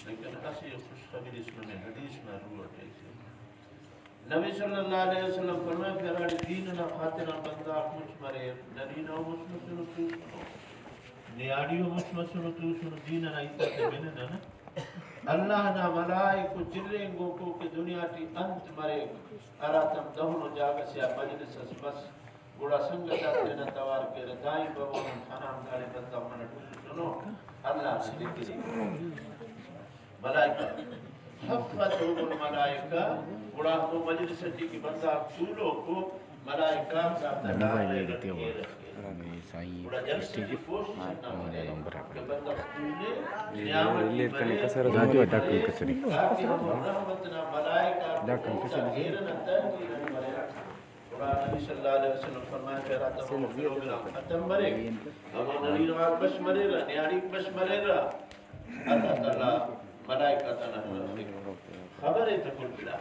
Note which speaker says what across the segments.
Speaker 1: لیکن اسی خوشخبری سننے حدیث میں روح اٹھے نبی صلی اللہ علیہ وسلم فرمائے پھر دین نہ خاطر بندہ مجھ مرے نرینہ مجھ مسلم تو سنو نیاڑیو مجھ مسلم تو سنو دین نہ ایتا تے بننا نا اللہ نہ ملائکو جلنگو کو کہ دنیا تی انت مرے اراتم دہنو جاگا سیا مجلس اس بس گوڑا سنگتا تینا توار کے ردائی بابون خانام دارے بندہ منہ ٹوسو سنو اللہ نے ذکری ملائکہ حفظ الملائکہ گوڑا ہمو مجلس کی بندہ چولو کو ملائکہ کا تنائے رکھے گوڑا جلسے کی پوشش نہ مرے کہ بندہ چولے نیامت کی مرے تاکہ ہم رحمتنا ملائکہ کو غیرنا تنجیرن مرے نبی صلی اللہ علیہ وسلم فرمائے خیرات ہم فیروگنا ختم مرے ہم نرین واق بش مرے رہا نیاری بش مرے رہا اللہ تعالیٰ ملائکہ تنہ خبر ہے تکل بلا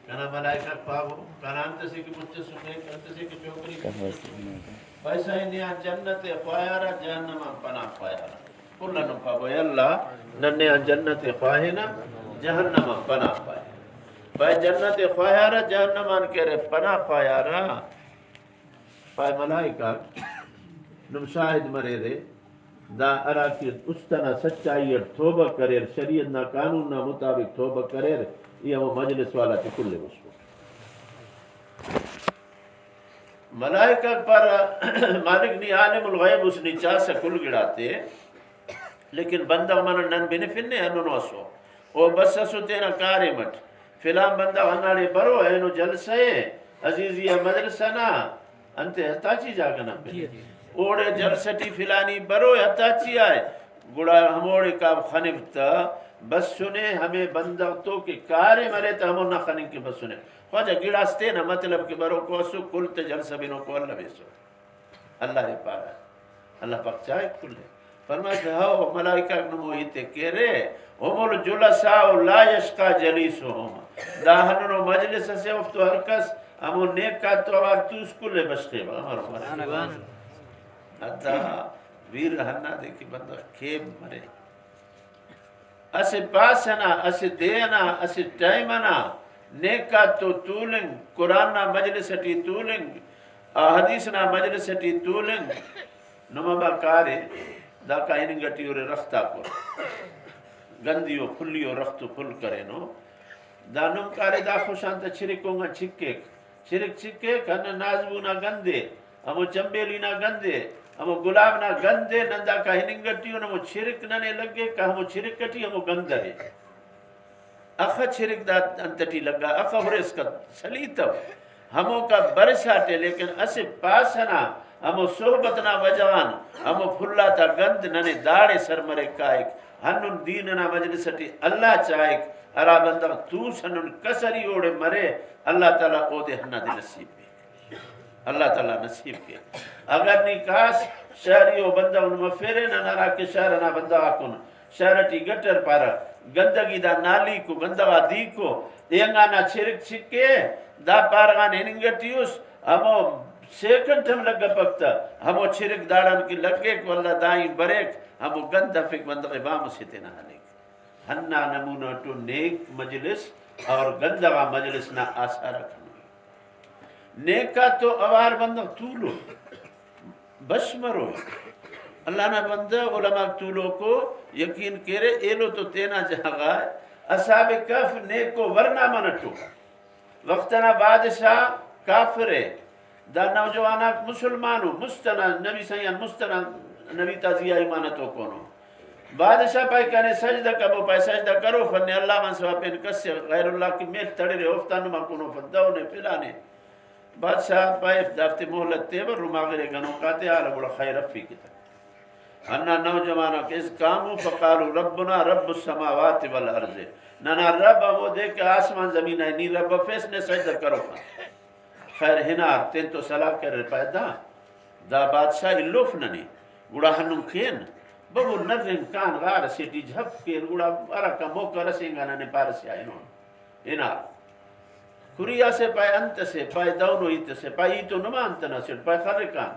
Speaker 1: کنا ملائکہ پاو کنا انتسی کی مجھے سنے انتسی کی چوکری پیسہ انیا جنت خواہارا جہنم پناہ خواہارا کلنو پاو یا اللہ ننیا جنت خواہینا جہنم پناہ خواہارا پای جنت خواہارا جہنم ان کے رے پناہ خواہارا پای ملائکہ نم شاہد مرے رے دا اراکی استنا سچائی توبہ کریر شریعت نا قانون نا مطابق توبہ کریر یہ وہ مجلس والا تی کل مسئول ملائکہ پر مالک نی عالم الغیب اس نی چاہ سے کل گڑاتے لیکن بندہ من نن بنفنے انو نوسو او بس سو تینا کاری مٹ فلان بندہ ہناڑے برو اینو جلسے عزیزی مدرسنا انتے ہتاچی جاگنا پہ اوڑے جلسٹی فلانی برو ہتاچی آئے گڑا ہموڑے کا خنفتا بس سنے ہمیں بندہ تو کہ کارے مرے تا ہمو نہ خنن کے بس سنے خواجہ گڑاستے نا مطلب کہ برو کو سو کلتے جلسہ بینو کو اللہ بیسو اللہ رے پارا اللہ پاک چاہے کلے فرمائے کہ ہاو ملائکہ نموہیتے کہہ رہے ہم الجلساء لا یشقا جلیسوہم داہنو مجلس سے افتو ہرکس ہمو نیک کا تو آرتوس کلے بشقے با ہمارو مرے اتا ویر ہنہ دے کہ بندہ کھیب مرے اسے پاسنا اسے دینا اسے ٹائمنا نیکا تو تولنگ قرآن نا مجلس ٹی تولنگ حدیث نا مجلس ٹی تولنگ نمبا کارے دا کا انگٹی اور رختا کو گندیو کھلیو رختو کھل کرے نو دا نم کارے دا خوشانتا چھرکوں گا چھکیک چھرک چھکیک ہن نازبو نا گندے ہمو چمبیلی نا گندے ہمو گلاب نا گندے نندا کا ہنگٹیو نمو چھرک ننے لگے کہ ہمو چھرک کٹی ہمو گندرے اخا چھرک دا انتٹی لگا اخا ہرس کا سلیتو ہمو کا برساتے لیکن اسے پاسنا ہمو صحبتنا وجوان ہمو پھلا تا گند ننے داڑے سر مرے کائک ہنن دیننا مجلسٹی اللہ چاہیک ارا بندہ تو سنن کسری اوڑے مرے اللہ تعالیٰ او دے ہنہ دے نصیب بھی اللہ تعالیٰ نصیب کے اگر نکاس شہریو بندہ ان مفیرے نارا کے شہرنا بندہ آکن شہرٹی گٹر پارا گندگی دا نالی کو گندگا دی کو دینگانا چھرک چھکے دا پارغان ہنگٹیوس ہمو سیکنڈ ہم لگا پکتا ہمو چھرک داڑان کی لگے کو اللہ دائیں بریک ہمو گندہ فک بندہ بام سیتے نہ لگ ہنہ نمونہ تو نیک مجلس اور گندگا مجلس نہ آسا رکھنا نیکا تو اوار بندہ طولو بشمرو اللہ نہ بندہ علماء طولو کو یقین کرے ایلو تو تینا جاگا ہے اصحاب کف نیکو ورنہ منٹو وقتنا بادشاہ کافرے دا نوجوانا مسلمانو مستنا نبی سیان مستنا نبی تازیہ ایمانتو کونو بادشاہ پائے کہنے سجدہ کبو پائے سجدہ کرو فنے اللہ من سوا پین کسے غیر اللہ کی میل تڑے رہے افتانو مکنو فدونے پلانے بادشاہ پائے دافتے محلت تیبر رماغرے گنو کاتے آلہ بڑا خیر افی کی تک انہا نوجوانوں کے اس کامو فقالو ربنا رب السماوات والارض نانا رب وہ دے کہ آسمان زمین ہے نی رب فیس نے سجدہ کرو خیر ہنار تین تو صلاح کر رہے پائے دا بادشاہ اللوف ننی گوڑا ہنوں کھین بابو نظرین کان غار سیٹی جھپ کھین گوڑا ارکا موقع رسینگا ننے پارسی آئے نون ہنار کوریا سے پائے انت سے پائے دونو ایت سے پائے ایتو نمانتنا سے پائے خرکان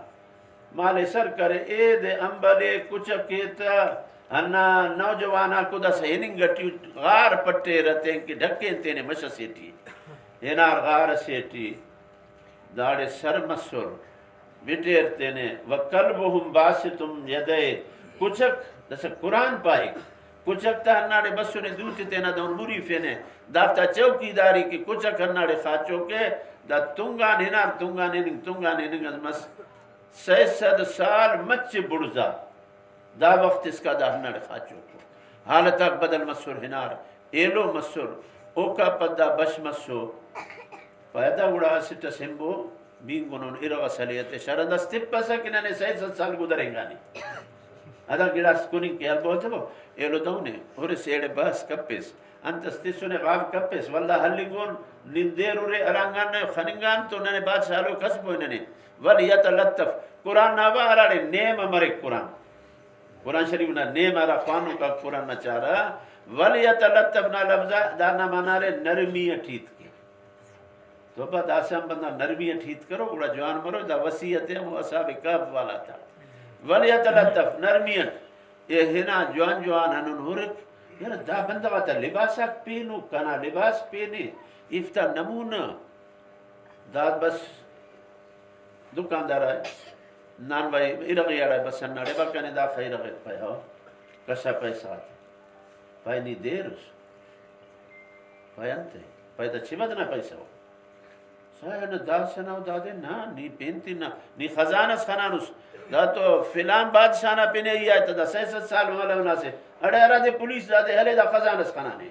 Speaker 1: مالے سر کرے اے دے امبلے کچھ کیتا انا نوجوانا کو دس ہیننگ گٹی غار پٹے رہتے ہیں کہ ڈھکیں تینے مشہ سیٹی ہینار غار سیٹی داڑے سر مسر بٹیر تینے وَقَلْبُهُمْ بَاسِتُمْ يَدَيْ کچک دس قرآن پائے کچک تا ہناڑے بسو نے دوتی تینا دون موری فینے دافتا چوکی داری کی کچک ہناڑے خاچو کے دا تنگان ہنار تنگان ہننگ از مس 600 سال مچ بڑزا دا وقت اس کا دا ہناڑے خاچو کو حالت اک بدل مسر ہنار ایلو مسر اوکا پدا بش مسو پیدا گڑا سٹا سمبو بینگونون ارغا سلیت شرد استپا سکننے 600 سال گدریں گا نہیں ادا گڑا سکونی کیا بولتے وہ ایلو دونے اور سیڑے باس کپیس انتستیسونے غاب کپیس واللہ حلنگون نندیر اور ارانگان نے خننگان تو انہوں نے بات سالو کسب ہوئے انہوں نے ولیت لطف قرآن ناوا آرہے نیم امرک قرآن شریف نا نیم آرہ خوانوں کا قرآن نہ چاہ رہا ولیت لطف نا لفظہ دانا مانا رہے نرمی اٹھیت کی تو بعد آسان بندہ نرمی اٹھیت کرو گوڑا جوان مرو دا وسیعت ہے وہ اصحاب کاف والا تھا ولیت لطف نرمی اٹھ یہ ہنا جوان ہنون ہورک یار دا بندہ واتا لباسا پینو کنا لباس پینے افتا نمونہ داد بس دکاندار آئے نان بھائی ارغی آڑا ہے بس اناڑے باکانے دا خیر اغیت پائے ہو کسا پیسہ آتا پائے نی دیر اس پائے انتے پائے دا چھ بدنا پیسہ ہو سایہ نا دا سناو دا دے نا نی پینتی نا نی خزانس خنانوس دا تو فلان بادشاہ نا پینے ہی آئے تا دا 600 سال والا ہونا سے اڑے ارہ دے پولیس دا دے حلے دا خزانس خنانے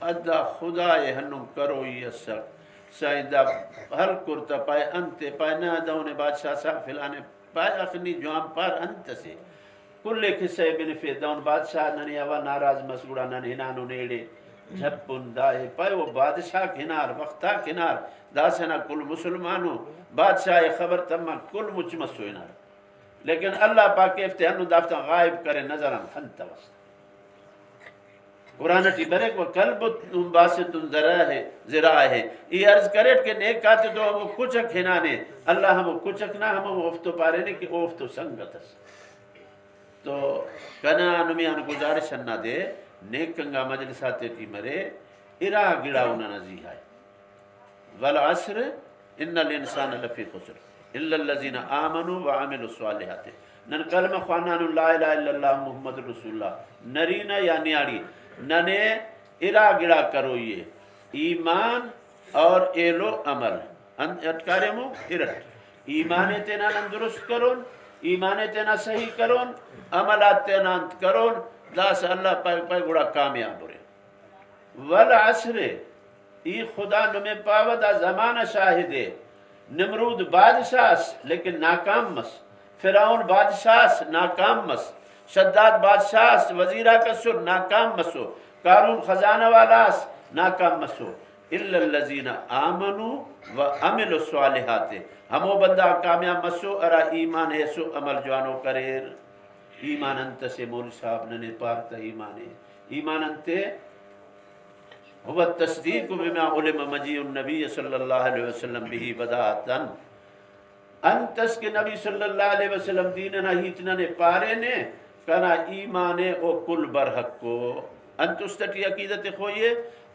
Speaker 1: ادا خدا ہنم کرو یہ سر سائن دا حل کرتا پائے انتے پائے نا داؤنے بادشاہ صاحب فلانے پائے اخنی جوان پار انت سے کلے کسے بنفے داؤن بادشاہ ننی آوا ناراض مسگوڑا نن ہنانو نیڑے جھپن دائے پائے وہ بادشاہ کنار وقتا کنار دا سنا کل مسلمانو بادشاہ خبر تمام کل مچمسو ہنار لیکن اللہ پاک افتے ہنو دافتا غائب کرے نظران خنتا وسط قرآن ٹی برک و قلب باست ذرا ہے یہ عرض کریٹ کہ نیک آتے تو ہم کچھ ہنانے اللہ ہم کچھ نہ ہم اوفتو پارے نے کہ اوفتو سنگت اس تو کنا نمیان گزارش نہ دے نیک کنگا مجلساتے تی مرے ارا گڑا انہا نزی ہے والعصر ان الانسان لفی خسر الا الذین آمنوا وعملوا الصالحات نن کلمہ خوانان لا الہ الا اللہ محمد رسول اللہ نرینا یا نیاڑی ننے ارا گڑا کرو یہ ایمان اور ایلو عمل اٹکارے مو ارٹ ایمان تینا درست کرون ایمان تینا صحیح کرون عملات تینا کرون داس اللہ پاک گڑا کامیاب رہے والعصر ای خدا نمیں پاودا زمانہ شاہدے نمرود بادشاہ لیکن ناکام مس فرعون بادشاہ ناکام مس شداد بادشاہ وزیرہ کا سر ناکام مسو قارون خزانہ والاس ناکام مسو الا الذین آمنوا وعملوا الصالحات ہمو بندہ کامیاب مسو ارا ایمان ہے سو عمل جوانو کریر ایمان انت سے مولی صاحب نے پارتا ایمان انتے هو التصدیق بما علم مجیع النبی صلی اللہ علیہ وسلم بھی بداعتا انتس کے نبی صلی اللہ علیہ وسلم دیننا ہیتنا نے پارے نے کنا ایمان او کل برحق کو انت استٹی عقیدت خوئیے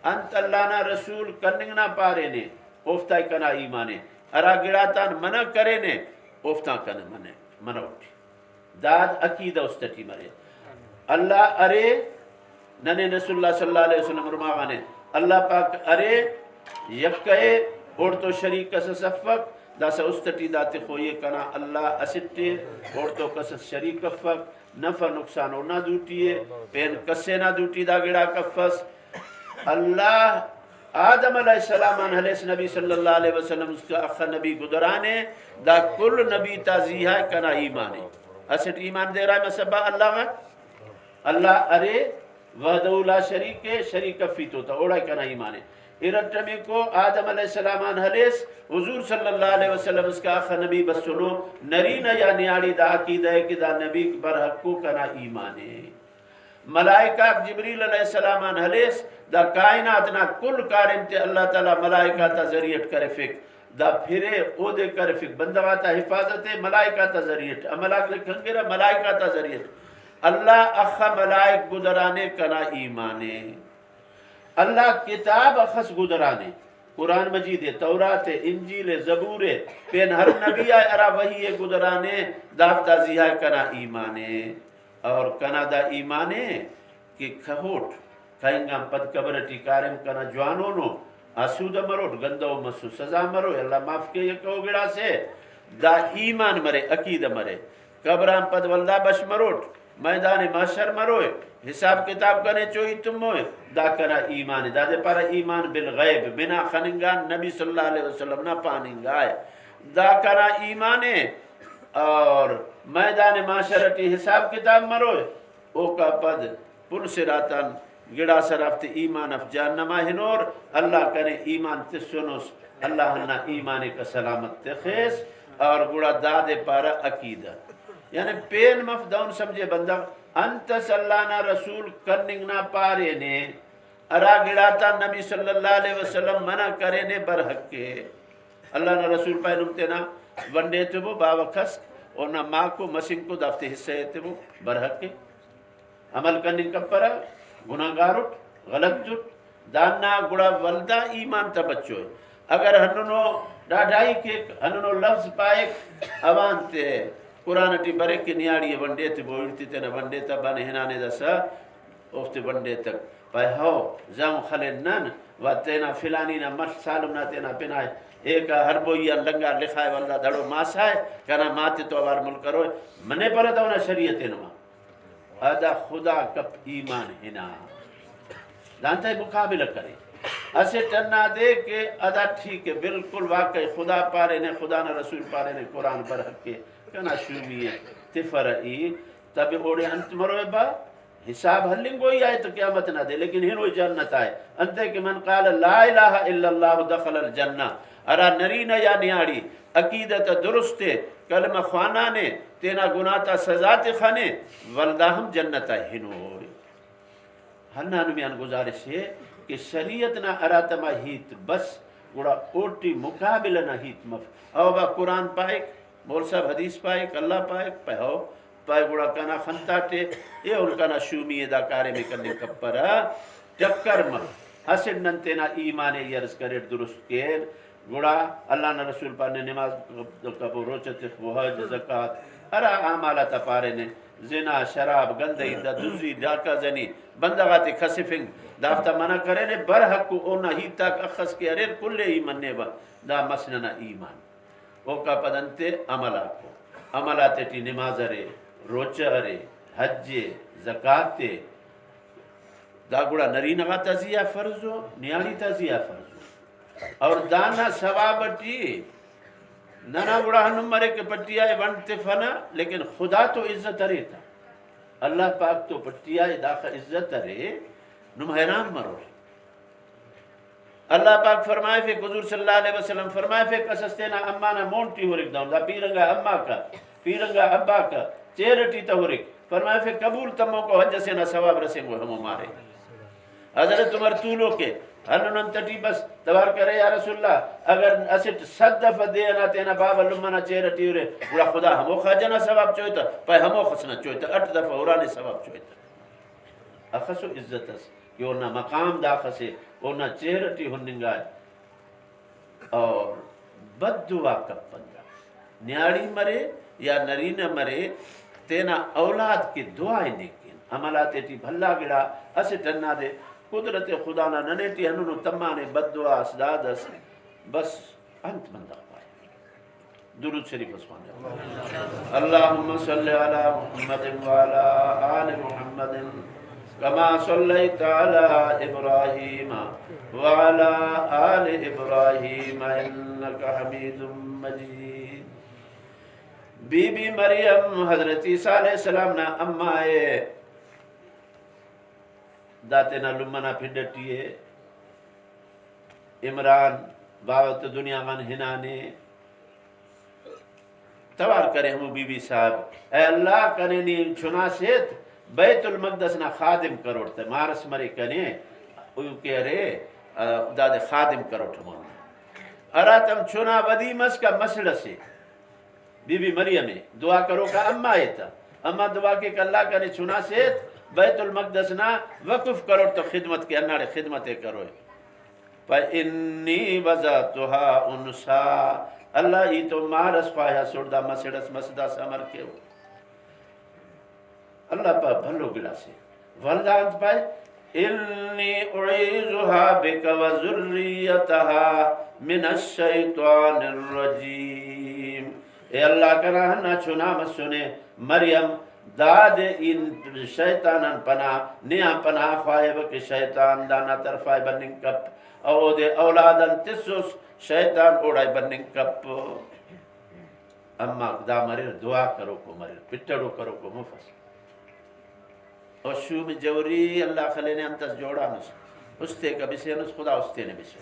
Speaker 1: انت اللہ نا رسول کننگنا پارے نے اوفتائی کنا ایمانے ارا گڑاتان منع کرے نے اوفتا کنا منع اٹھی داد عقیدہ استٹی مرے اللہ ارے ننے رسول اللہ صلی اللہ علیہ وسلم رماغانے اللہ پاک ارے یکے اور تو شریک کس صفق دا سا استٹی داتے خوئیے کنا اللہ اسٹے اور تو کس شریک کفق نفع نقصانو نہ دوٹیے پین کسے نہ دوٹی دا گڑا کفس اللہ آدم علیہ السلام علیہ نبی صلی اللہ علیہ وسلم اس کا اخ نبی گدرانے دا کل نبی تازیہ ہے کنا ایمانے اسٹ ایمان دے رہا ہے مسبہ اللہ کا اللہ ارے وحدہ لا شریک شریک فیتو تا اوڑا کنا ایمانے ارٹمی کو آدم علیہ السلام علیہ حضور صلی اللہ علیہ وسلم اس کا آخر نبی بس سنو نرینا یا نیاڑی دا عقیدہ ہے کہ دا نبی برحقو کنا ایمانے ملائکہ جبریل علیہ السلام علیہ دا کائناتنا کل کارمتے اللہ تعالی ملائکہ تا ذریعت کرے فک دا پھرے او دے کرے فک بندواتا حفاظت ملائکہ تا ذریعت املاک لکھنگیرہ ملائکہ تا ذریعت اللہ اخا ملائک گدرانے کنا ایمانے اللہ کتاب اخس گدرانے قرآن مجید تورات انجیل زبور پین ہر نبی آئے ارا وہی گدرانے دافتا زیہا کنا ایمانے اور کنا دا ایمانے کہ کھوٹ کھائنگا پد کبرٹی کارم کنا جوانونو آسود مروٹ گندو مسو سزا مرو اللہ معاف کے یکو گڑا سے دا ایمان مرے عقید مرے قبران پد واللہ بش مروٹ میدان محشر مروئے حساب کتاب کنے چوئی تم ہوئے دا کرا ایمان دا دے پارا ایمان بالغیب بنا خننگان نبی صلی اللہ علیہ وسلم نہ پاننگائے دا کرا ایمانے اور میدان محشرتی حساب کتاب مروئے او کا پد پل سراتن گڑا سرافت ایمان اف جہنمہ ہنور اللہ کرے ایمان تسونس اللہ ہنہ ایمان کا سلامت تخیص اور گڑا دادے پارا عقیدہ یعنی پین مفدون سمجھے بندہ انت سلانا رسول کرنگنا پارے نے ارا گڑاتا نبی صلی اللہ علیہ وسلم منع کرے نے برحق کے اللہ نہ رسول پائے نمتے نا ونڈے تے وہ باوہ خسک اور نہ ماں کو مسنگ کو دافتے حصے تے وہ برحق کے عمل کرنے کا پرا گناہ گاروٹ غلط جٹ داننا گڑا والدہ ایمان تا بچوئے اگر ہننو ڈاڈائی کے ہننو لفظ پائے اوان تے قرآن ٹی برے کی نیاڑی ونڈے تے بوڑتی تے نا ونڈے تا بانے ہنانے دا سا افتے ونڈے تک پائے ہو زام خلین نن و تینا فلانی نا مش سالم نا تینا پنائے ایک ہر بوئی لنگا لکھائے واللہ دھڑو ماسائے کنا ماتے تو آوار ملک کروئے منے پر دونا شریعت نما ادا خدا کپ ایمان ہنا دانتا ہے مقابلہ کرے اسے ٹننا دے کہ ادا ٹھیک ہے بالکل واقعی خدا پارے نے خدا نہ رسول پارے نے قرآن پر حق کے کنا شومی ہے تفرعی تب اوڑے انت مروے با حساب حلنگوئی آئے تو قیامت نہ دے لیکن ہنوئی جنت آئے انتے کہ من قال لا الہ الا اللہ دخل الجنہ ارا نرینہ یا نیاڑی عقیدت درستے کلمہ خوانا نے تینا گناتا سزات خانے والدہ ہم جنت آئے ہنوئی ہنہ نمیان گزارش ہے کہ شریعت نہ اراتما ہیت بس گوڑا اوٹی مقابل نہ ہیت مف او با قرآن پائک مول صاحب حدیث پائک اللہ پائک پہو پائے گوڑا کنا خنتاتے یہ ان کنا شومی دا کارے میں کرنے کپرا ٹکر مف حسن ننتینا ایمان یرز کرے درست کیر گوڑا اللہ نہ رسول پار نے نماز کبو روچت وحج زکاة ارا عامالتا پارے نے زنا شراب گندہی دا دوزی ڈاکہ زنی بندغاتی خسفنگ دافتا منع کرے نے برحق کو اونا ہی تک اخص کے اریر کلے ہی مننے با دا مسننا ایمان او کا پدنتے عملہ کو عملاتے ٹی نماز رے روچہ رے حج زکاة دا گوڑا نرین غا تزیہ فرضو نیاری تزیہ فرضو اور دانا ثوابٹی ننا گوڑا ہنم مرے کے پٹی آئے ونتے فنا لیکن خدا تو عزت رے تھا اللہ پاک تو پٹی آئے داخل عزت رے نم حیران مرو اللہ پاک فرمائے فیک حضور صلی اللہ علیہ وسلم فرمائے فیک اسستینا امانا مونٹی ہو رک داؤں دا پیرنگا اما کا پیرنگا ابا کا چیرٹی تا ہو رک فرمائے فیک قبول تموں کو حج سے نہ ثواب رسیں گو ہم ہمارے حضرت عمر طولو کے ہنن تٹی بس توار کرے یا رسول اللہ اگر اسٹ صد دفع دینا تینا بابا لمنا چیرٹی ہو رے بڑا خدا ہمو خاجنا ثواب چوئیتا پای ہمو خسنا چوئیتا 8 دفع اورانے ثواب چوئیتا اخصو عزت اس کہ اونا مقام دا خسے اونا چیرٹی ہننگائے اور بد دعا کب بندہ نیاڑی مرے یا نرین مرے تینا اولاد کی دعائیں نیکین عملاتے ٹی بھلا گڑا اسے ٹننا دے قدرت خدا نہ ننیٹی ہنونو تمانے بد دعا اسداد اس بس انت بندہ پائے درود شریف اسوانے اللہم صلی علی محمد وعلا آل محمد کما صلیت علی ابراہیم وعلا آل ابراہیم انکا حمید مجید بی بی مریم حضرت عیسیٰ علیہ السلام نا امائے داتنا لمنا پھڈٹیے عمران باوت دنیا غن ہنانے توار کرے ہمو بی بی صاحب اے اللہ کنے نیم چھنا سیت بیت المقدس نا خادم کروڑتا مارس مرے کنے اویو کہہ رہے داد خادم کروڑتا مانا اراتم چھنا ودی مس کا مسئلہ سے بی بی مریم دعا کرو کا اما ایتا اما دعا کے کہ اللہ کا نے چنا سے بیت المقدس نہ وقف کرو تو خدمت کے اناڑے خدمتیں کرو فإنی وضعتها انسا اللہ ای تو مارس پایا سوڑدا مسڑس مسدا سمر کے اللہ پا بھلو گلا سے والدانت پائے انی اعیذها بک وذریتها من الشیطان الرجیم اے اللہ کنا ہنا چنا مسنے مریم داد ان شیطانن پناہ نیا پناہ خواہب کہ شیطان دانا طرفائے بننگ کپ او دے اولادن تسوس شیطان اوڑائی بننگ کپ اما دا مریر دعا کرو کو مریر پٹڑو کرو کو مفس اور شو میں جوری اللہ خلے نے انتس جوڑا نس استے کا بسے نس خدا استے نے بسے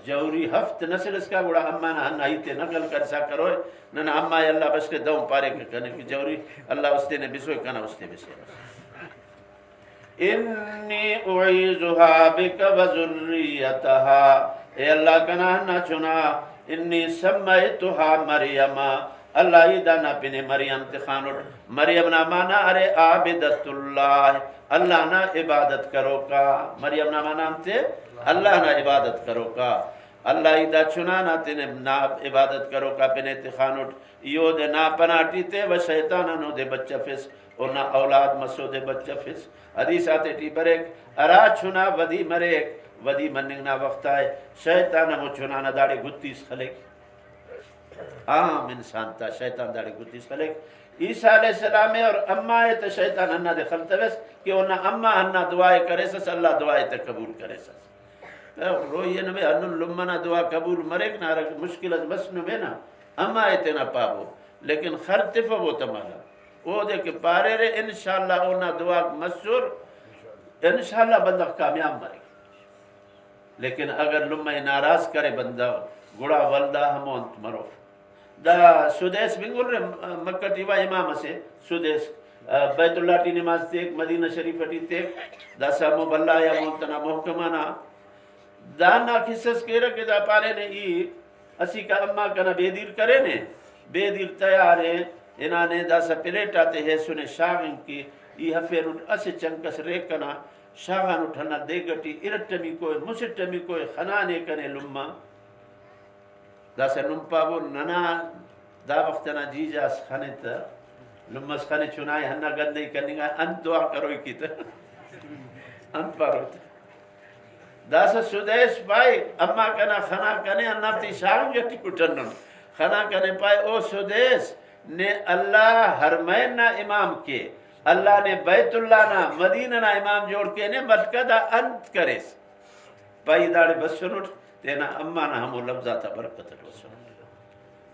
Speaker 1: جوری ہفت نسل اس کا بڑا اما نہ نائیتے نقل کر سا کرو نہ اما اللہ بس کے دوں پارے کے کہنے کی جوری اللہ استے نے بسوئے کنا استے بسے انی اعیذها بک وذریتها اے اللہ کنا نہ چنا انی سمیتها مریم اللہ ایدانا پنے مریم تخانوٹ مریم نا مانا ارے عابدت اللہ اللہ نا عبادت کرو کا مریم نا مانا انتے اللہ نا عبادت کرو کا اللہ ایدہ چنانا تینے نا عبادت کرو کا پنے تخانوٹ یو دے نا پناٹی تے و شیطانا نو دے بچہ فس اور نا اولاد مسو دے بچہ فس حدیث آتے ٹی بریک ارا چنا ودی مریک ودی مننگ نا وقت آئے شیطانا مو چنانا داڑے گتیس خلق عام انسان تا شیطان داڑے گتیس خلق عیسیٰ علیہ السلام اور اما تا شیطان ہنہ دے خلطویس کہ انہا اما ہنہ دعائے کرے سس اللہ دعائے تا قبول کرے سس روئی نبی انہوں لمنا دعا قبول مرک نا مشکل از مسنو بے نا اما ایتنا پابو لیکن خرطف وہ تمالا وہ دے کہ پارے رے انشاءاللہ اونا دعا مسور انشاءاللہ بندہ کامیاب مرے لیکن اگر لمہ ناراض کرے بندہ گڑا والدہ ہمونت مروف دا سودیس بنگل رہے مکہ ٹیوا امام سے سودیس بیت اللہ ٹی نماز تیک مدینہ شریف ٹی تیک دا سامو بلہ یا مونتنا محکمانا دانا کسس کے رکھے دا پارے نے ای اسی کا اما کنا بے دیر کرے نے بے دیر تیارے انہاں نے دا سا پلیٹ آتے ہیں سنے شاغن کی ای حفیر اسے چنکس ریک کنا شاغن اٹھنا دے گٹی ارٹمی کوئی مسٹمی کوئی خنانے کنے لمہ دا سا نمپابو ننا دا وقتنا جی جاس خانے تا لمس خانے چنائے ہننا گندے کرنے گا انت دعا کروئی کی تا انت پارو تا دا سا سودیس پائی اما کنا خنا کنے انفتی شاہم جتی کٹنن خنا کنے پائی او سودیس نے اللہ حرمین نا امام کے اللہ نے بیت اللہ نا مدینہ نا امام جوڑ کے نے ملکدہ انت کریس پائی داڑے بس سنوٹ تینا اما نا ہمو لفظہ تا برکت الوسن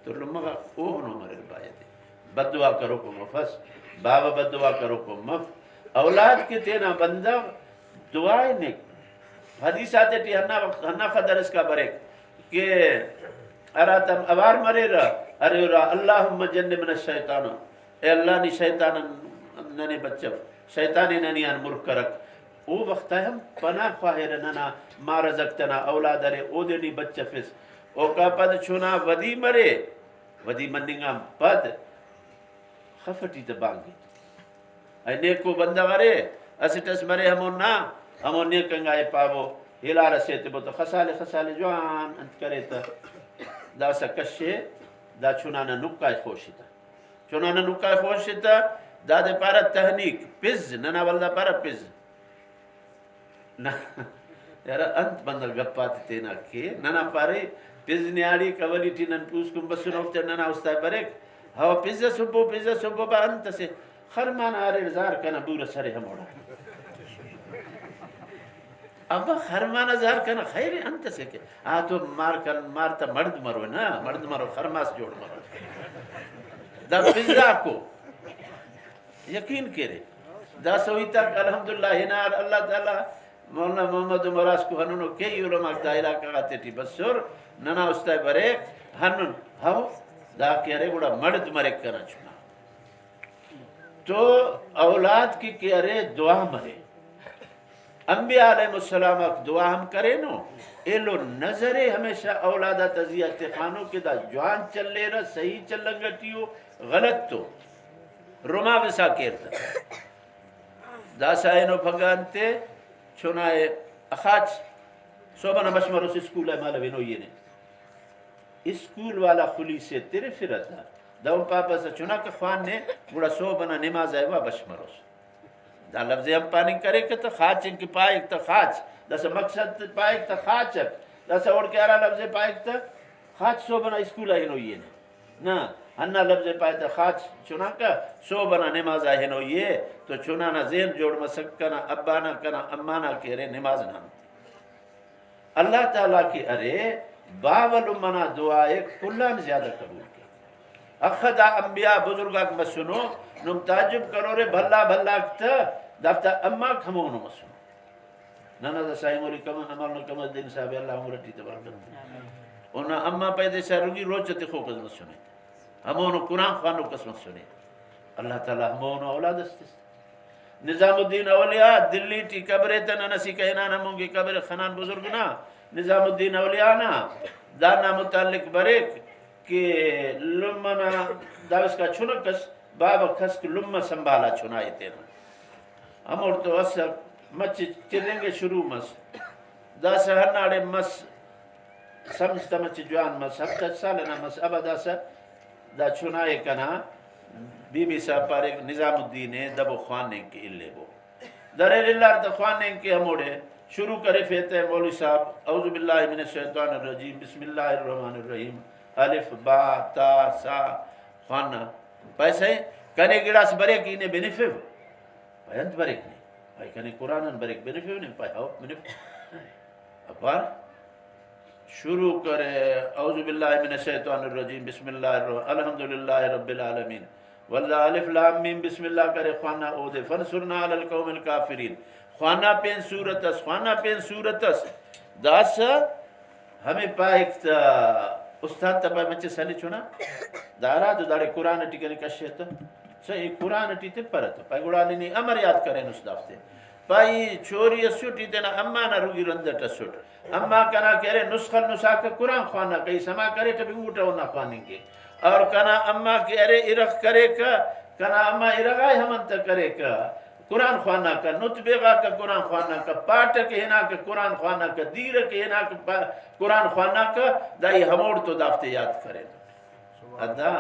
Speaker 1: تو لمگا اوہ نو مرل بائی دے بدعا کرو کو مفس بابا بدعا کرو کو مف اولاد کے تینا بندہ دعائیں نک حدیث آتے تھی ہنہ خدر اس کا بریک کہ اراتم اوار مرے رہا ارے رہا اللہم جنبنا الشیطان اے اللہ نی شیطان ننے بچہ شیطانی ننی ان ملک کرک او وقت ہم پناہ خواہر ننا ما رزقتنا اولاد ارے او دینی بچہ فس او کا پد چھونا ودی مرے ودی مننگا پد خفٹی تبانگی اے نیکو بندہ مرے اسٹس مرے ہمون نا ہمون نیکنگا اے پاو ہلا رسے تبو تو خسالے جوان انت کرے تا دا سا کشے دا چھونانا نکای خوشی تا چھونانا نکای خوشی تا دا دے پارا تحنیک پز ننا والدہ پارا پز یارا انت بندر گپاتی تینا کے ننا پارے پز نیاڑی کولی تی نن پوس کم بسن افتے ننا استای برک ہوا پز سبو با انت سے خرمان آرے رزار کنا بورا سرے ہموڑا ابا خرمان ازار کنا خیر انت سے کہ تو مارتا مرد مرو نا مرد مرو خرماس جوڑ مرو دا پزا کو یقین کرے دا سوئی تک الحمدللہ ہنار اللہ تعالی مولانا محمد مراس کو ہنونو کئی علماء دائرہ کہاتے تھی بسور ننا استای بریک ہنون ہاو دا کہرے گوڑا مرد مرک کرنا چھنا تو اولاد کی کہرے دعا مرے انبیاء علیہ السلام دعا ہم کرے نو ایلو نظرے ہمیشہ اولادہ تزیہ تخانو کے دا جوان چل لے رہا صحیح چل لنگٹیو غلط تو رما بسا کیرتا داسا اینو پھگانتے چنائے اخاچ صوبنا مشمروس اسکول ہے مالا وینو یہ نے اسکول والا خلی سے تیرے فرتا داؤں پاپا سے چنا کہ خوان نے بڑا صوبنا نماز ہے وہ بشمروس دا لفظ ہم پانی کرے کہ تا خاچ ان کی پائک تا خاچ داسا مقصد پائک تا خاچ داسا اور کیا رہا لفظ پائک تا خاچ صوبنا اسکول ہے یہ نا ہننا لفظ پائک تا خاچ چنا کہ صوبنا نماز ہے یہ تو چنا نا ذہن جوڑ مسکنا ابانا کنا امانا کہرے نماز نام اللہ تعالیٰ کی ارے باول منا دعائے کلان زیادہ قبول کی اخدا انبیاء بزرگاک مسنو نم تعجب کرو رے بھلا بھلا کتا دفتا اما کھمونو مسنو نانا دا سائی موری کم عملنا کم دین صاحب اللہ عمرتی تبارک اونا اما پیدے سارنگی روچتی خوکز مسنے ہمونو قرآن خوانو کس مسنے اللہ تعالیٰ ہمونو اولاد استست نظام الدین اولیاء دلی ٹی قبر تنا نسی کہنانا مونگی قبر خنان بزرگنا نظام الدین اولیاء نا دانا متعلق بریک کہ لمنا داوس کا چھنکس بابا کھس کے لمہ سنبھالا چھنائی تینا ہم اور تو اصلا مچ چلیں گے شروع مس دا سہرناڑے مس سمجھتا مچ جوان مس ہفتہ سالنا مس ابا دا چھنائی کنا بی بی صاحب پر ایک نظام الدین ہے دبو خوانے کے اللہ وہ دریر اللہ تا خوانے کے ہموڑے شروع کرے فیتے ہیں مولی صاحب اعوذ باللہ من الشیطان الرجیم بسم اللہ الرحمن الرحیم الف با تا سا خوانا پیسے کنے گڑاس بریک انہیں بینیفیو انت بریک نہیں بھائی کنے قرآن بریک بینیفیو نہیں پائی ہاؤ بینیفیو اپار شروع کرے اعوذ باللہ من الشیطان الرجیم بسم اللہ الرحمن الحمدللہ رب العالمین واللہ الف لام میم بسم اللہ کرے خوانا او دے فنصرنا علی القوم الکافرین خوانا پین صورتس خوانا پین صورتس داس ہمیں پائک تا استاد تبا مچے سلی چونا دارا دو دارے قرآن ٹی کنے کشیتا سہی قرآن ٹی تے پرتا پائی گوڑا لینی امر یاد کریں اس دافتے پائی چوری سوٹی دینا اما نا روگی رندتا سوٹ اما کنا کہرے نسخل نساک قرآن خوانا کئی سما کرے تبی اوٹا ہونا خوانیں گے اور کنا اما کہرے ارخ کرے کا کنا اما ارغائی ہمانتا کرے کا قرآن خوانا کا نتبیغا کا قرآن خوانا کا پاٹ کے ہنا کا قرآن خوانا کا دیر کے ہنا کا قرآن خوانا کا دائی ہموڑ تو دافتے یاد کریں ادا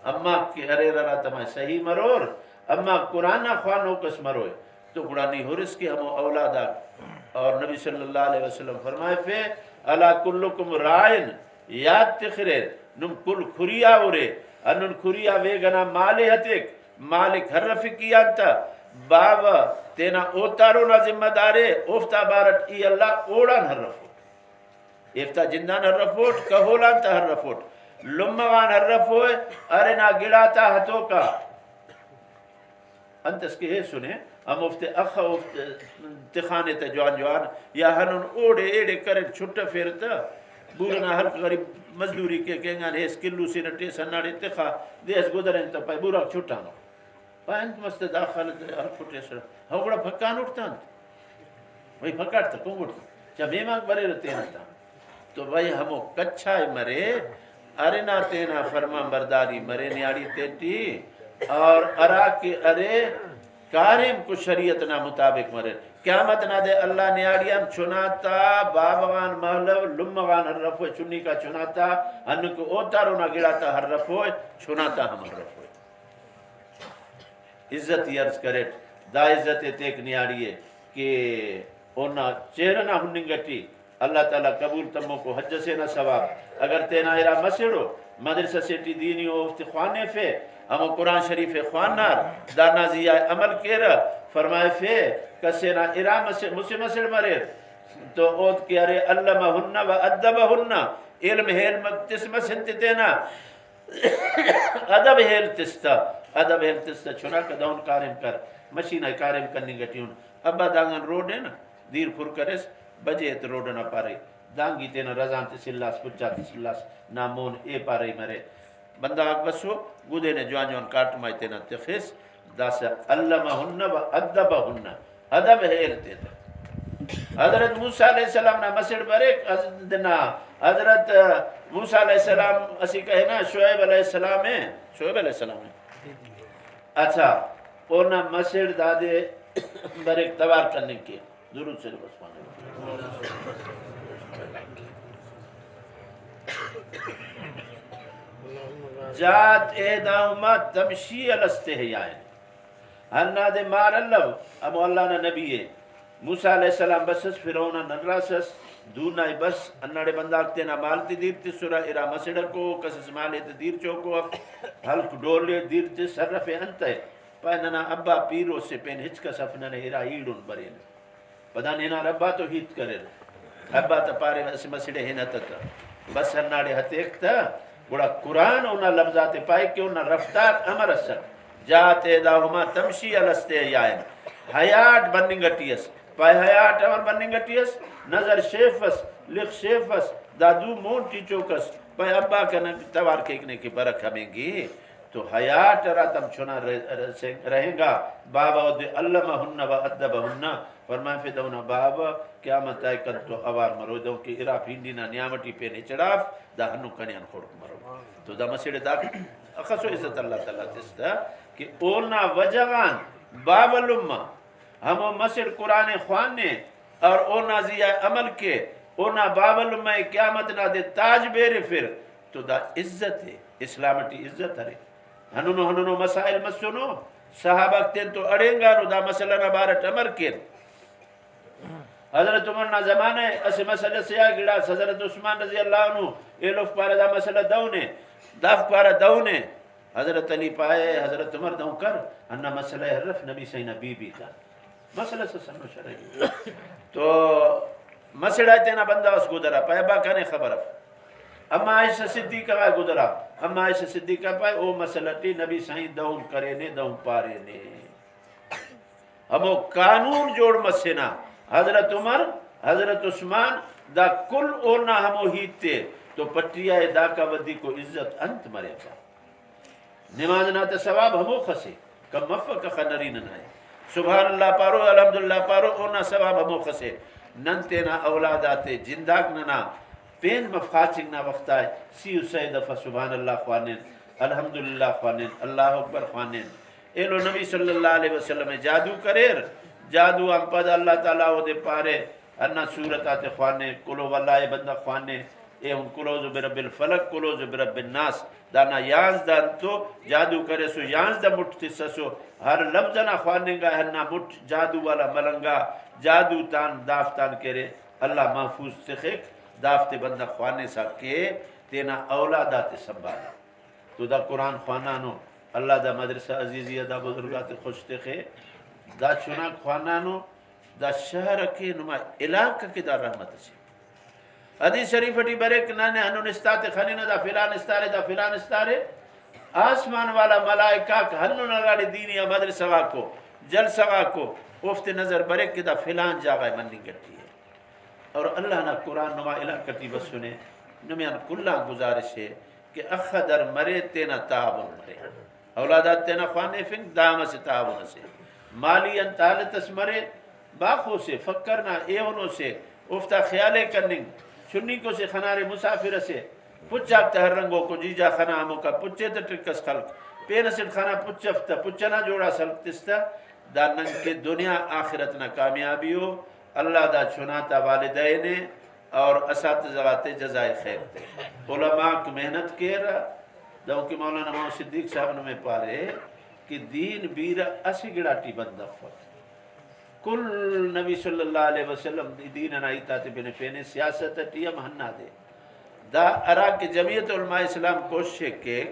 Speaker 1: اما کی ارے رہا تمہیں صحیح مرور اما قرآن خوانو کس مروئے تو قرآنی حرس کی ہمو اولادا اور نبی صلی اللہ علیہ وسلم فرمائے فے علا کلکم رائن یاد تخریر نم کل کھریا ورے انن کھریا ویگنا مالک مالک حرفی کیا انتا بابا تینا اوتارو نا ذمہ دارے اوفتا بارت ای اللہ اوڑان حرفوٹ افتا جندان حرفوٹ کہولان تا حرفوٹ لمغان حرفوئے ارنا گڑاتا ہتو کا انت اس کے ہے سنے ہم افتے اخا تخانے تا جوان یا ہنون اوڑے ایڑے کرے چھٹا پھیرتا بورنا ہر غریب مزدوری کے کہنگان ہے اس کلو سے نٹے سناڑے تخا دیس گودرین تا پائی بورا چھٹانو پائی انت مست داخلت ہر کھٹے سر ہاں گوڑا پھکان اٹھتا انت وہی پھکاٹتا کون اٹھتا چاہ بیماک برے رہتے ہیں تا تو بھائی ہمو کچھائی مرے ارنا تینا فرما برداری مرے نیاڑی تیٹی اور ارا کے ارے کاریم کو شریعت نا مطابق مرے قیامت نہ دے اللہ نیاڑیان چناتا بابغان محلو لمغان حرفوئے چنی کا چناتا ان کو اوتارو نہ گڑاتا حرفوئے چناتا ہم حرفوئے عزت یرز کرے دا عزت تیک نیاڑیے کہ اونا چہرنا ہننگٹی اللہ تعالیٰ قبول تمو کو حج سے نہ ثواب اگر تینا ایرا مسیڑو مدرسہ سیٹی دینی ہو خوانے فے ہمو قرآن شریف خوانار دانا زیاء عمل کیرا فرمائے فے کسینا ایرا مسیڑ مریر تو اوت کی ارے علمہن و ادبہن علم ہیل تسمہ سنتی تینا ادب ہیل تستا چھنا کا دون کارم کر مشینہ کارم کرنی گٹیون ابا دانگان روڈ ہے نا دیر پھر کرس بجے تو روڈ نہ پارے دانگی تینا رضان تسلاس پچا تسلاس نامون اے پارے مرے بندہ اکبسو گودے نے جوان کارٹ مائی تینا تخیس داسا علمہن و ادبہن ادب ہیل تیتا حضرت موسیٰ علیہ السلام نا مسجد بریک حضرت موسیٰ علیہ السلام اسی کہنا شعیب علیہ السلام ہے شعیب علیہ السلام ہے اچھا اونا مسجد دادے برک توار کرنے کے درود سے بسمانے جات احداہما تمشی الاستحیائن ہنہ دے مار اللہ ابو اللہ نا نبی ہے موسیٰ علیہ السلام بسس فرعون نراسس دونا بس انڑے بنداکتے نا مالتی دیرتی سورہ ارا مسجد کو کسس مالیت دیر چوکو حلق ڈولے دیرتی صرف انت ہے پہننا ابا پیرو سے پین ہچکا سفنن ارا ایڈون برین پدان ہنا ربا تو ہیت کرے ابا تا پارے مسجد ہنا تتا بس انڑے ہت ایک تا بڑا قرآن اونا لفظات پائے کہ اونا رفتار امر اثر جات احداہما تمشی الاستحیائن حیات بننگٹیس پای حیات امر بننگٹیس نظر شیفس لکھ شیفس دادو مون ٹیچوکس پای ابا کا توار کیکنے کی برک ہمیں گی تو حیات را تم چھنا رہیں گا بابا دے علمہن و ادبہن فرمائے فیدونا بابا قیامت آئے کن تو اوار مرو دو کہ ارا پھینڈینا نیامٹی پہ نچڑاف دا ہنو کنیان خورک مرو تو دا مسئلہ دا اخصو عزت اللہ تعالیٰ تستا کہ اونا وجغان باب الامہ ہمو مسئل قرآن خوانے اور اونا زیاء عمل کے اونا باب الامہ قیامت نا دے تاج بیرے پھر تو دا عزت ہے اسلامتی عزت ہے ہنونو مسائل مسونو صحابہ کتن تو اڑیں گا نو دا مسئلہ نبارت امر کین حضرت عمر نا زمانہ ہے اسے مسئلہ سیاہ گڑا حضرت عثمان رضی اللہ عنہ ایلوف پارا دا مسئلہ دونے داف پارا دونے حضرت علی پائے حضرت عمر دوں کر انہا مسئلہ حرف نبی سینا بی بی کا مسئلہ سے سنو شرعی تو مسئلہ تینا بندہ اس گدرہ پائے با کانے خبر اما عائشہ صدیقہ پائے گدرہ اما عائشہ صدیقہ پائے او مسئلہ تی نبی سائن دون کرے نے دون پارے نے ہمو قانون جوڑ مسئلہ حضرت عمر حضرت عثمان دا کل اونا ہمو ہیتے تو پٹیا دا کا ودی کو عزت انت مرے پا نماز ناتا ثواب ہمو خسے کم مفق خنرین نائے سبحان اللہ پارو الحمدللہ پارو اونا ثواب ہمو خسے نن تینا اولاد آتے جنداک ننا پین مفخاچنگ نا وقت آئے سیو سی دفع سبحان اللہ خوانین الحمدللہ خوانین اللہ اکبر خوانین ایلو نبی صلی اللہ علیہ وسلم جادو کریر جادو ہم پد اللہ تعالیٰ ہو دے پارے انہ صورت آتے خوانے کلو واللہ بندہ خوانے اے ہم کلوز برب الفلق کلوز برب الناس دانا یانز دان تو جادو کرے سو یانز دا مٹ تسسو ہر لفظنا خوانے گا ہنہ مٹ جادو والا ملنگا جادو تان دافتان کرے اللہ محفوظ تخیق دافت بندہ خوانے سا کے تینا اولادات سنبھالا تو دا قرآن خوانانو اللہ دا مدرسہ عزیزی دا بزرگات خوش تخے دا چناک خوانانو دا شہر کے نما علاقہ کی دا رحمت سے حدیث شریفٹی بریک نانے ہنو نستاتے خنینا دا فلان استارے دا فلان استارے آسمان والا ملائکہ ہنو نراڑی دینی مدرسہ کو جلسہ کو افت نظر بریک کی دا فلان جاگہ منی کرتی ہے اور اللہ نا قرآن نما علاقہ کی بس سنے نمیان کلہ گزارش ہے کہ اخدر مرے تینا تعاون مرے اولادات تینا خوانے فنگ دام سے تعاون سے مالی انتالت اس مرے باخو سے فکرنا ایونوں سے افتا خیالے کرننگ چنی کو سے خنار مسافر سے پچاک تہر رنگوں کو جیجا خنا ہموں کا پچے تا ٹرکس خلق پین سن خنا پچفتا پچنا جوڑا سلق تستا دا ننگ کے دنیا آخرتنا کامیابی ہو اللہ دا چناتا والدین اور اساتذہ جزائے خیر تے علماء کی محنت کر دو کہ مولانا محمد صدیق صاحب نے میں پارے کہ دین بیرہ اسی گڑاٹی بندفت کل نبی صلی اللہ علیہ وسلم دین نائیتا تے بن فین سیاست ٹیم ہننا دے دا ارا کہ جمعیت علماء اسلام کوشش کے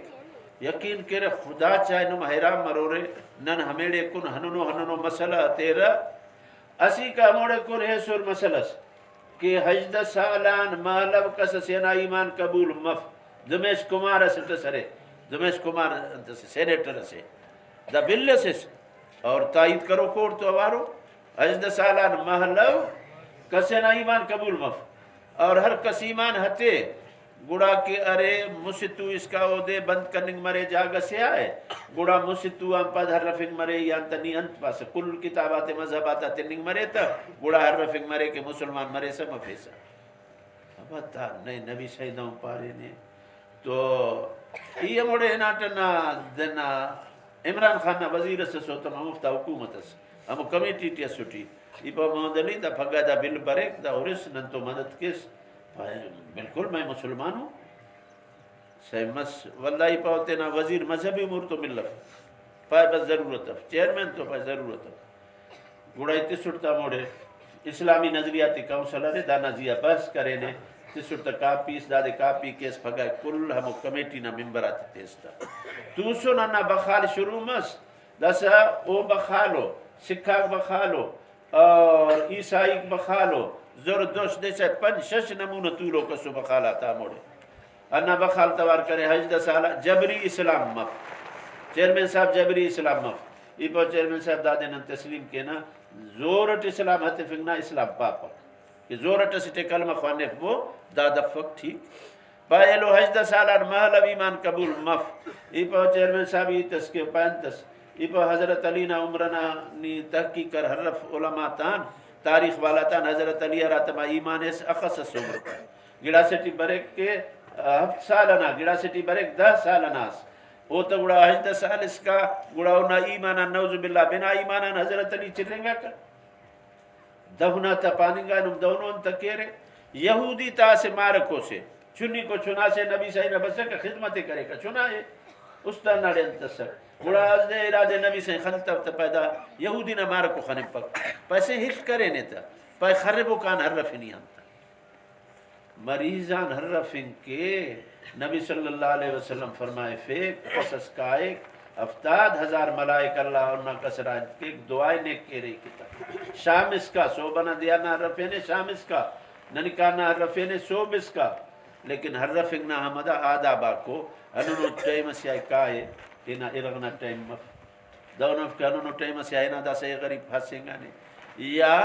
Speaker 1: یقین کرے خدا چاہے نم حیرام مرورے نن ہمیڑے کن ہنونو مسئلہ تیرا اسی کا موڑے کن ہے سور مسئلہ کہ حجد سالان محلب کس سینا ایمان قبول مف دمیش کمار سے سرے دمیش کمار سینیٹر سے دا بلے سے اور تائید کرو کور تو اوارو حجد سالان محلب کس سینا ایمان قبول مف اور ہر کس ایمان ہتے گوڑا کے ارے مسیتو اس کا او دے بند کرنگ مرے جاگا سے آئے گوڑا مسیتو ہم پا ہر رفنگ مرے یا انتنی انت پاس کل کتابات مذہبات تننگ مرے تا گوڑا ہر رفنگ مرے کہ مسلمان مرے سا مفیسا اب تا نئے نبی سیدوں پارے نے تو یہ موڑے ناٹنا دنا عمران خان وزیر سے سوتا مفتا حکومت اس ہم کمیٹی ٹی سٹی ایپا محمد دا پھگا دا بل بریک دا اورس نن تو مدد کس بالکل میں مسلمان ہوں سیمس واللہ ایپا ہوتے نا وزیر مذہبی امور تو مل پائے بس ضرورت ہے چیئرمین تو پائے ضرورت ہے گوڑائی تسڑتا موڑے اسلامی نظریاتی کاؤنسلر دا نظریہ بس کرے نے تسڑتا کاپیس دادے کاپی کیس پھگا کل ہم کمیٹی نا ممبر آتی تیستا تو سو نا بخال شروع مس دسا او بخالو سکھاک بخالو اور عیسائی بخالو زردوش دے سے 5-6 نمونہ طولو کسو بخالاتا موڑے انا بخال توار کرے حج دا سالہ جبری اسلام مف چیئرمین صاحب جبری اسلام مف ایپو چیئرمین صاحب دادے نن تسلیم کے نا زورت اسلام ہتے فنگنا اسلام پاپا کہ زورت سٹے کلمہ خوانف وہ دادا فک ٹھیک پایلو حج دا سالہ محل ایمان قبول مف ایپو چیئرمین صاحب ای تس کے پینتس ایپو حضرت علینا عمرنا نی تحقیق کر حرف علماء تان تاریخ والا تان حضرت علی راتما ایمان اس اخصص عمر گڑا سٹی بریک کے 7 سالنا گڑا سٹی بریک 10 سالناس او تو گڑا حج 10 سال اس کا گڑا اونا ایمانا نوز باللہ بنا ایمانا حضرت علی چلیں گا کر دہنا تا پاننگا نم دونوں تکیرے یہودی تا سے مارکو سے چنی کو چنا سے نبی صحیح نبسر کا خدمت کرے کا چنا ہے استا ناڑے انتصر گڑا از دے ارادے نبی صحیح خلطہ تا پیدا یہودی نا مارکو خانم پک پیسے ہٹ کرے نیتا پای خربو کان ہر رفی نہیں آنتا مریضان ہر رفن کے نبی صلی اللہ علیہ وسلم فرمائے فیک قصص کا ایک 70,000 ملائک اللہ انہا کسرائن کے ایک دعائیں نیک کے رہی کتا شام اس کا صوبنا دیانا ہر رفینے شام اس کا ننکانا ہر رفینے صوب اس کا لیکن ہر رفنگنا حمدہ آدابا کو انہوں ٹائم سیائی کائے اینا ارغنا ٹائم مف دونف کہ انہوں ٹائم سیائی نا دا سے غریب پھاسیں گا نہیں یا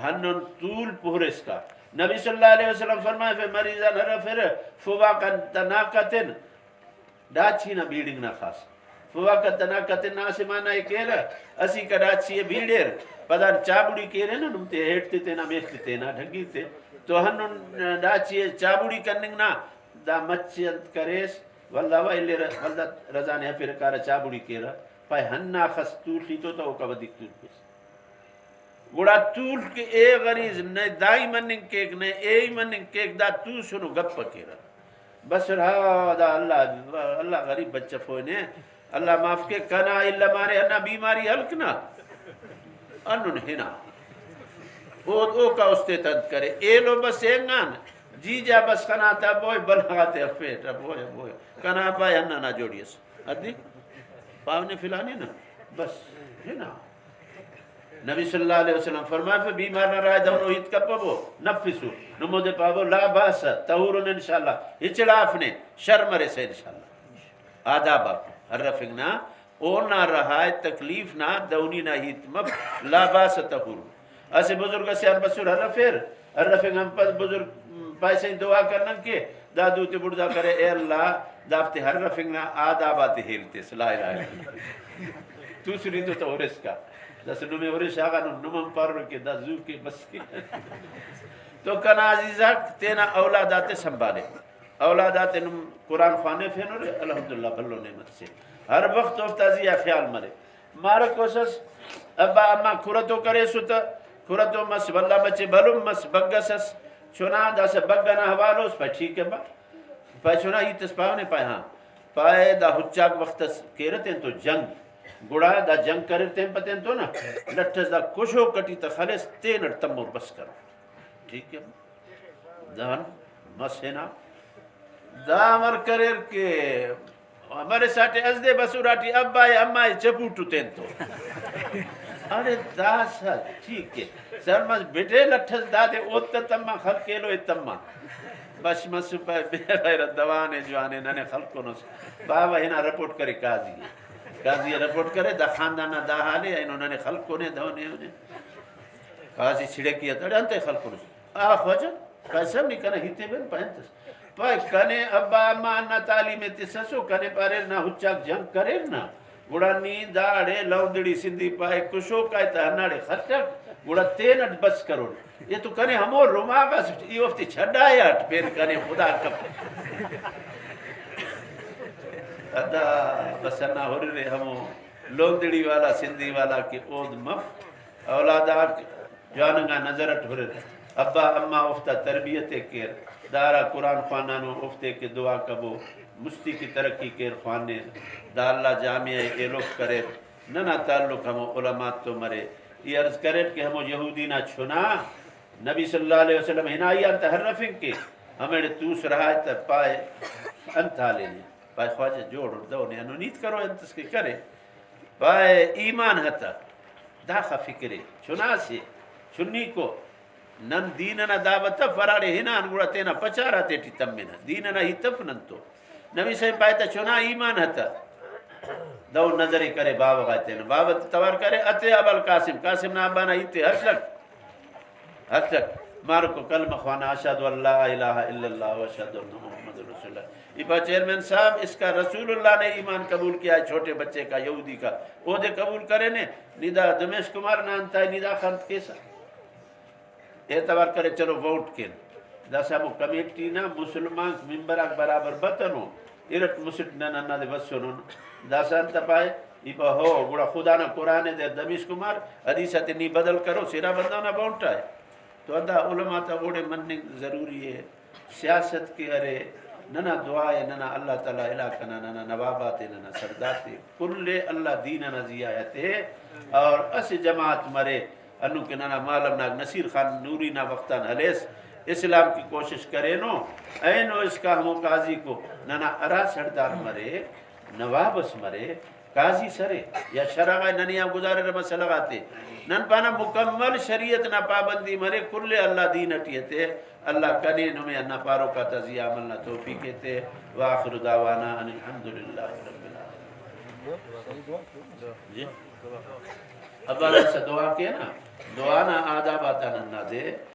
Speaker 1: ہنن طول پہرس کا نبی صلی اللہ علیہ وسلم فرمائے فی مریضان ہر رفر فواقن تناکتن ڈاچی نا بیڈنگ نا خاص فواقن تناکتن ناسمانا ایکیل اسی کا ڈاچی ہے بیڈیر پدان چابڑی کیرے نا نمتے ہیٹتے تے نا میٹتے تے نا ڈھگی تے تو ہنن ڈاچی ہے چابڑی کرنگ نا دا مچیت کریس واللہ وائلی رضا نے پھر کارا چابڑی کیرا پای ہننا خس توٹی تو تا اوکا بدک توٹ پیس گوڑا طول کے اے غریز نئے دائی مننگ کیک نئے اے مننگ کیک دا تو سنو گپ پکیرا بس رہا دا اللہ غریب بچہ فونے اللہ معاف کے کنا اللہ مارے انا بیماری حلکنا انن ہنا او کا استے تند کرے اے لو بس اینگان جی جا بس کنا تا بوئے بلغاتے افیٹ بوئے کنا پائے انا نا جوڑیس ادھی پاونے فلانی نا بس ہنا نبی صلی اللہ علیہ وسلم فرمائے بیمار نہ رائے دونوں ہیت کا پبو نفسو نمو دے پابو لا باس تہورن انشاءاللہ اچڑاف نے شرمرے سے انشاءاللہ آدابا ہر رفنگنا او نہ رہا تکلیف نہ دونی نہ ہیت مب لا باس تہورن ایسے بزرگ سے انبسور ہر رفنگ ہم پس بزرگ پیسے دعا کرنا کہ دادو تے بڑھدا کرے اے اللہ دافتے ہر رفنگنا آدابا تے ہیلتے لا الہ الا اللہ تو سنی تو تورس کا دس نمی ورش آگا نمم پر کے دا زو کے بس کے تو کنا عزیزہ تینا اولادات سنبھالے اولادات قرآن خوانے فینو رہے الحمدللہ بھلو نعمت سے ہر وقت افتازیہ خیال مرے مارا کوشش ابا اما کھرتو کرے ستا کھرتو مس واللہ بچے بھلو مس بگسس چنا دا سے بگنا حوالو اس پہ ٹھیک ہے با پہ چنا ہی تسپاو نے پائے ہاں پائے دا حجاق وقت کیرتے ہیں تو جنگ گڑا دا جنگ کرتے ہیں پتیں تو نا لٹھس دا کشو کٹی تا خلص تین تمور بس کرو ٹھیک ہے دہن مسینا دا امر کریر کے ہمارے ساٹھے ازدے بسوراٹی ابائی امائی چپوٹو تین تو ارے دا سا ٹھیک ہے سرمز بیٹے لٹھس دا دے اوتا تمہ خلق کیلو اتمہ بس مسو پائے بغیر دوانے جوانے ننے خلق کو نس بابا ہینا رپورٹ کرے قاضی قاضی رپورٹ کرے دا خاندانہ دا حالے انہوں نے خلق کو نے دونے انہیں قاضی چھڑے کیا تھا انتے خلق کو نس آخ وجہ قسم نہیں کنا ہیتے بین پہنتس پائے کنے ابا اما انا تعلیم تسسو کنے پارے نا حچاک جنگ کرے نا گوڑا نی داڑے لوندڑی سندھی پائے کشو کائے تا ہناڑے خطک گوڑا تینٹ بس کرو یہ تو کنے ہمو روماغا یہ وقتی چھڑا ہے اٹھ پیر کنے خدا کپ ادا بسنا ہو رہے ہمو لوندڑی والا سندھی والا کے اود مف اولادہ جانگا نظرت ہو رہے ابا اما افتا تربیت کیر دارا قرآن خوانانو افتے کے دعا کبو مستی کی ترقی کیر خوانے دا اللہ جامعہ ایلوف کرے ننا تعلق ہمو علماء تو مرے یہ عرض کرے کہ ہمو یہودی نہ چھنا نبی صلی اللہ علیہ وسلم ہنائی انت ہر رفنگ کے ہمیں توس رہا ہے تا پائے انتھا لینے پائے خواجہ جوڑ دو نے انو نیت کرو انتس کے کرے پائے ایمان ہتا داخا فکرے چھنا سے چھنی کو نن دیننا دعوت فراڑے ہنا انگوڑا تینا پچارا تیٹی تمنا دیننا ہی تفنن تو نبی صاحب پائے چھنا ایمان ہتا دو نظری کرے بابا گاتے نا بابا توار کرے اتے ابل قاسم قاسم نا ابانا ہیتے ہر تک مارو کو کلمہ خوانا اشہدو اللہ الہ الا اللہ و اشہدو انہ محمد رسول اللہ یہ پا چیئرمین صاحب اس کا رسول اللہ نے ایمان قبول کیا ہے چھوٹے بچے کا یہودی کا وہ دے قبول کرے نے نیدہ دمیش کمار نانتا ہے نیدہ خانت کیسا اعتبار کرے چلو ووٹ کن داسا مو کمیٹی نا مسلمان ممبراک برابر بطنو ارٹ مسٹ نانا دے بسنون داسا انتا پائے یہ پا ہو گوڑا خدا نا قرآن دے دمیش کمار حدیثت نی بدل کرو سیرا بندانا بونٹا ہے تو ادا علماء تا اوڑے مننگ ضروری ہے سیاست کے ارے ننا دعائے ننا اللہ تعالیٰ علاقنا ننا نواباتے ننا سرداتے کل اللہ دیننا زیایتے اور اس جماعت مرے انو کے ننا معلم ناک نصیر خان نوری نا وقتاً حلیس اسلام کی کوشش کرے نو اینو اس کا ہمو قاضی کو ننا ارا سردار مرے نوابس مرے قاضی سرے یا شرعہ ننیاں گزارے رمس لگاتے نن پانا مکمل شریعت نا پابندی مرے کل اللہ دین اٹیتے اللہ کنے نمیں انا پارو کا تزیہ عملنا توفیقتے وآخر دعوانا ان الحمدللہ رب العالمین جی اب اللہ سے دعا کیا نا دعا نا آدھا باتا ننا دے